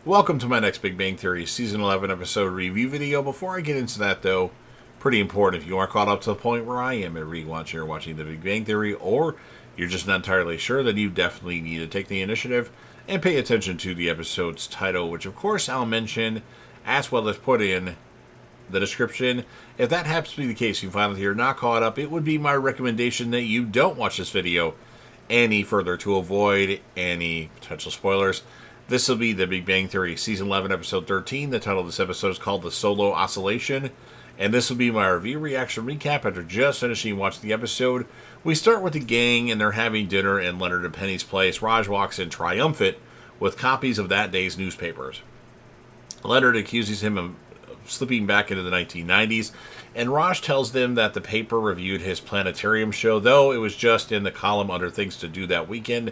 Welcome to my next Big Bang Theory Season 11 episode review video. Before I get into that, though, pretty important, if you are caught up to the point where I am at rewatching or watching The Big Bang Theory, or you're just not entirely sure, then you definitely need to take the initiative and pay attention to the episode's title, which of course I'll mention as well as put in the description. If that happens to be the case, you find that you're not caught up, it would be my recommendation that you don't watch this video any further to avoid any potential spoilers. This will be The Big Bang Theory Season 11, Episode 13. The title of this episode is called The Solo Oscillation. And this will be my review reaction recap after just finishing watching the episode. We start with the gang and they're having dinner in Leonard and Penny's place. Raj walks in triumphant with copies of that day's newspapers. Leonard accuses him of slipping back into the 1990s, and Raj tells them that the paper reviewed his planetarium show, though it was just in the column under things to do that weekend.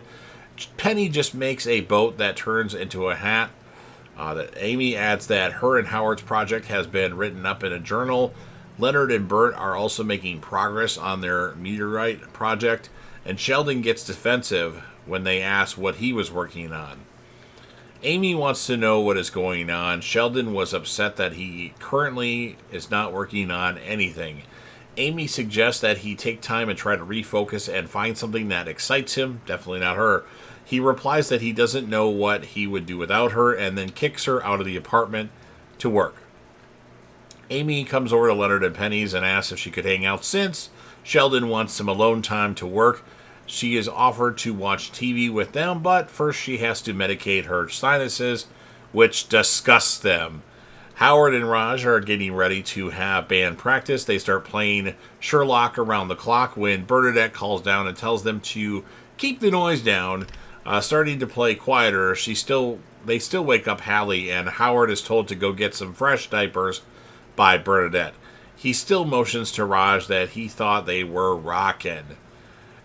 Penny just makes a boat that turns into a hat. That Amy adds that her and Howard's project has been written up in a journal. Leonard and Bert are also making progress on their meteorite project, and Sheldon gets defensive when they ask what he was working on. Amy wants to know what is going on. Sheldon was upset that he currently is not working on anything. Amy suggests that he take time and try to refocus and find something that excites him. Definitely not her. He replies that he doesn't know what he would do without her and then kicks her out of the apartment to work. Amy comes over to Leonard and Penny's and asks if she could hang out since Sheldon wants some alone time to work. She is offered to watch TV with them, but first she has to medicate her sinuses, which disgusts them. Howard and Raj are getting ready to have band practice. They start playing Sherlock around the clock when Bernadette calls down and tells them to keep the noise down. Starting to play quieter, they still wake up Hallie, and Howard is told to go get some fresh diapers by Bernadette. He still motions to Raj that he thought they were rockin'.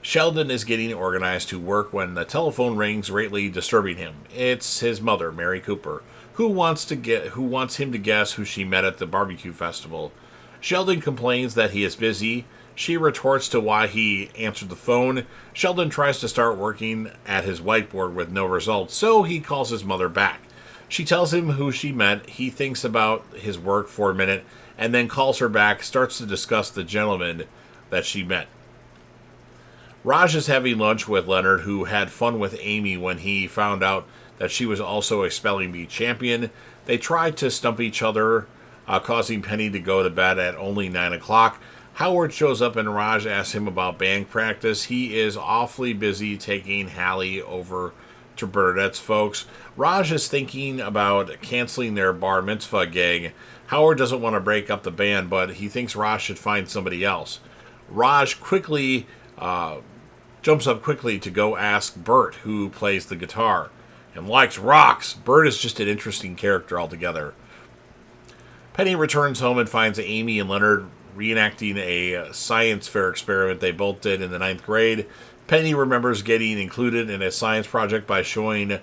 Sheldon is getting organized to work when the telephone rings, greatly disturbing him. It's his mother, Mary Cooper, who wants him to guess who she met at the barbecue festival. Sheldon complains that he is busy. She retorts to why he answered the phone. Sheldon tries to start working at his whiteboard with no results, so he calls his mother back. She tells him who she met. He thinks about his work for a minute and then calls her back, starts to discuss the gentleman that she met. Raj is having lunch with Leonard, who had fun with Amy when he found out that she was also a spelling bee champion. They tried to stump each other, causing Penny to go to bed at only 9 o'clock. Howard shows up and Raj asks him about band practice. He is awfully busy taking Hallie over to Bernadette's folks. Raj is thinking about canceling their bar mitzvah gig. Howard doesn't want to break up the band, but he thinks Raj should find somebody else. Raj quickly jumps up quickly to go ask Bert, who plays the guitar and likes rocks. Bert is just an interesting character altogether. Penny returns home and finds Amy and Leonard reenacting a science fair experiment they both did in the 9th grade. Penny remembers getting included in a science project by showing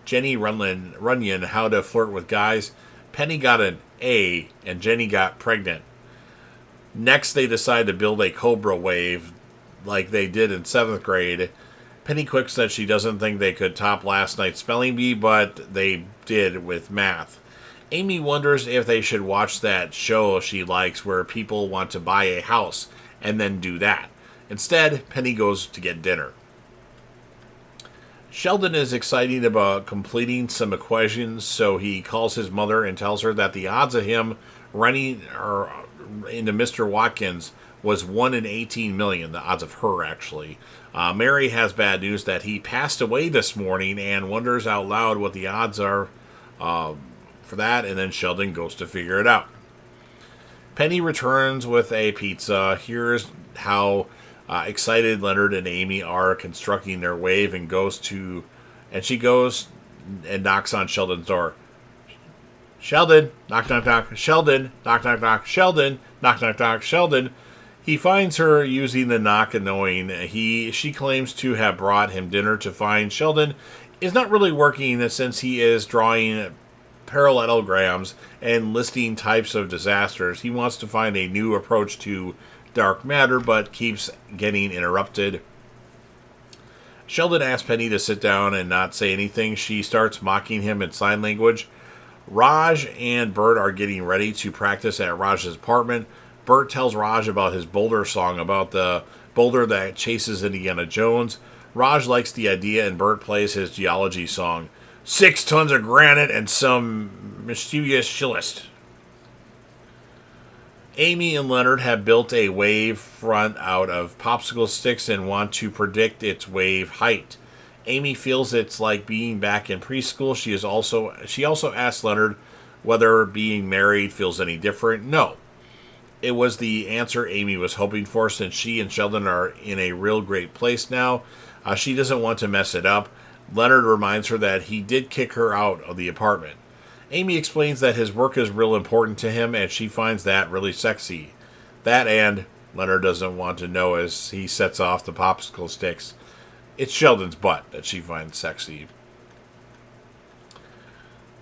Jenny Runyon how to flirt with guys. Penny got an A and Jenny got pregnant. Next, they decide to build a Cobra wave like they did in 7th grade. Penny quips that she doesn't think they could top last night's spelling bee, but they did with math. Amy wonders if they should watch that show she likes where people want to buy a house and then do that. Instead, Penny goes to get dinner. Sheldon is excited about completing some equations, so he calls his mother and tells her that the odds of him running into Mr. Watkins was 1 in 18 million, the odds of her, actually. Mary has bad news that he passed away this morning and wonders out loud what the odds are for that, and then Sheldon goes to figure it out. Penny returns with a pizza. Here's how excited Leonard and Amy are constructing their wave, and she goes and knocks on Sheldon's door. Sheldon, knock, knock, knock. Sheldon, knock, knock, knock. Sheldon, knock, knock, knock. Sheldon. He finds her using the knock annoying. She claims to have brought him dinner to find Sheldon is not really working since he is drawing parallelograms and listing types of disasters. He wants to find a new approach to dark matter, but keeps getting interrupted. Sheldon asks Penny to sit down and not say anything. She starts mocking him in sign language. Raj and Bert are getting ready to practice at Raj's apartment. Bert tells Raj about his boulder song, about the boulder that chases Indiana Jones. Raj likes the idea, and Bert plays his geology song. 6 tons of granite and some mischievous schist. Amy and Leonard have built a wave front out of popsicle sticks and want to predict its wave height. Amy feels it's like being back in preschool. She also asks Leonard whether being married feels any different. No. It was the answer Amy was hoping for, since she and Sheldon are in a real great place now. She doesn't want to mess it up. Leonard reminds her that he did kick her out of the apartment. Amy explains that his work is real important to him, and she finds that really sexy. That, and Leonard doesn't want to know as he sets off the popsicle sticks. It's Sheldon's butt that she finds sexy.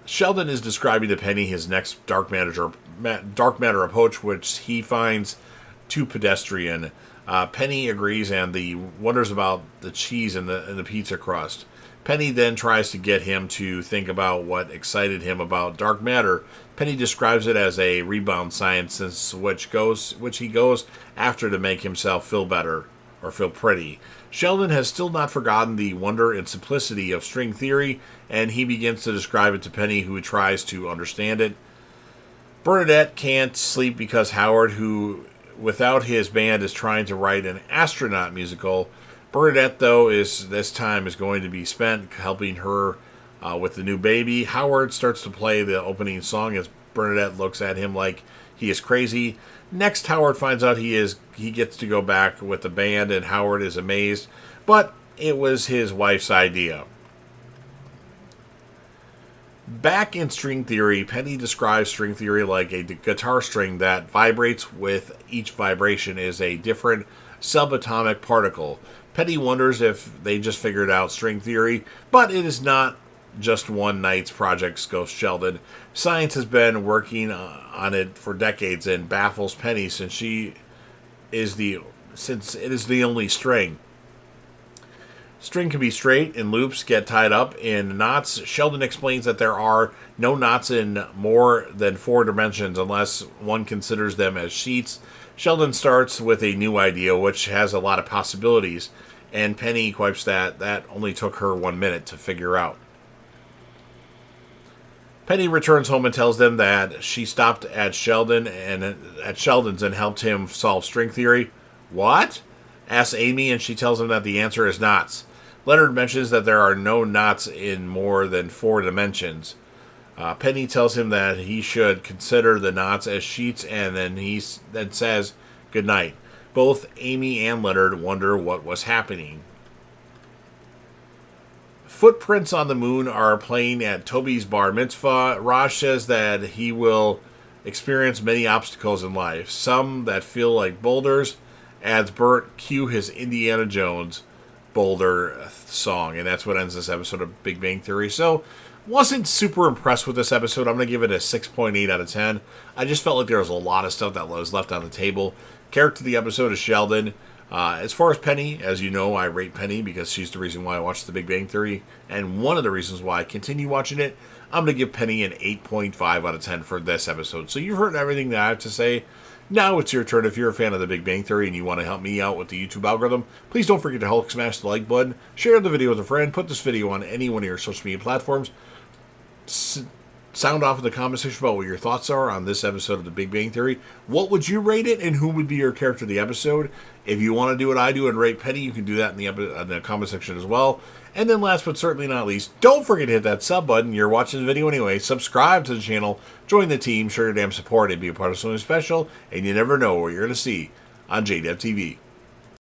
Sheldon is describing to Penny his next dark matter approach, which he finds too pedestrian. Penny agrees and wonders about the cheese and the pizza crust. Penny then tries to get him to think about what excited him about dark matter. Penny describes it as a rebound science, which he goes after to make himself feel better or feel pretty. Sheldon has still not forgotten the wonder and simplicity of string theory, and he begins to describe it to Penny, who tries to understand it. Bernadette can't sleep because Howard, who without his band is trying to write an astronaut musical. Bernadette, though, this time is going to be spent helping her with the new baby. Howard starts to play the opening song as Bernadette looks at him like he is crazy. Next, Howard finds out he gets to go back with the band, and Howard is amazed, but it was his wife's idea. Back in string theory, Penny describes string theory like a guitar string that vibrates. With each vibration is a different subatomic particle. Penny wonders if they just figured out string theory, but it is not just one night's project, goes Sheldon. Science has been working on it for decades and baffles Penny since it is the only string. String can be straight, and loops get tied up in knots. Sheldon explains that there are no knots in more than 4 dimensions unless one considers them as sheets. Sheldon starts with a new idea which has a lot of possibilities, and Penny quipes that only took her 1 minute to figure out. Penny returns home and tells them that she stopped at Sheldon's and helped him solve string theory. What? Asks Amy, and she tells him that the answer is knots. Leonard mentions that there are no knots in more than 4 dimensions. Penny tells him that he should consider the knots as sheets, and then says goodnight. Both Amy and Leonard wonder what was happening. Footprints on the Moon are playing at Toby's bar mitzvah. Raj says that he will experience many obstacles in life, some that feel like boulders. Adds Bert, cue his Indiana Jones boulder song. And that's what ends this episode of Big Bang Theory. So, wasn't super impressed with this episode. I'm going to give it a 6.8 out of 10. I just felt like there was a lot of stuff that was left on the table. Character of the episode is Sheldon. As far as Penny, as you know, I rate Penny because she's the reason why I watched The Big Bang Theory, and one of the reasons why I continue watching it. I'm going to give Penny an 8.5 out of 10 for this episode. So you've heard everything that I have to say. Now it's your turn. If you're a fan of The Big Bang Theory and you want to help me out with the YouTube algorithm, please don't forget to Hulk smash the like button, share the video with a friend, put this video on any one of your social media platforms. Sound off in the comment section about what your thoughts are on this episode of The Big Bang Theory. What would you rate it, and who would be your character of the episode? If you want to do what I do and rate Penny, you can do that in the comment section as well. And then last but certainly not least, don't forget to hit that sub button. You're watching the video anyway. Subscribe to the channel, join the team, show your damn support, and be a part of something special. And you never know what you're going to see on JDevTV.